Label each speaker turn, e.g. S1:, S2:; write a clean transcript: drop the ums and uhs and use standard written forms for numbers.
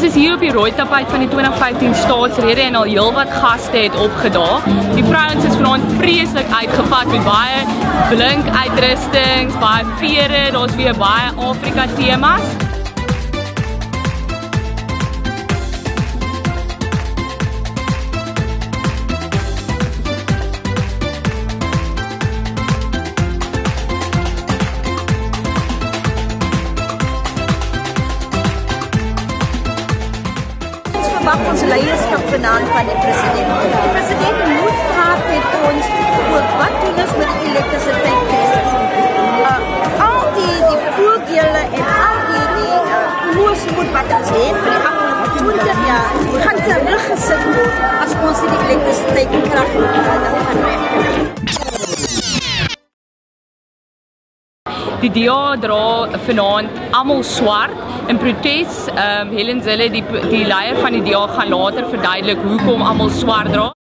S1: is hier op die rooi tapijt van die 2015 staatsrede en al heelwat gaste het opgedaag. Die vrouens is vanaand vreeslik uitgevat met baie blink uitrustings, baie vere, daar's weer baie Afrika temas.
S2: Verwag ons leierskap vanaand van die president. Die president moet praat met ons oor wat doen ons met die elektrisiteitskrisis. Al die voordele en al die voorspoed wat ons het vir die afgelope 20 jaar gaan teruggesit word as ons die elektrisiteit en krag gaan regkry.
S1: Die DA dra vanaand almal swart in protes. Helen Zille, die leier van die DA, gaan later verduidelik hoekom almal swart dra.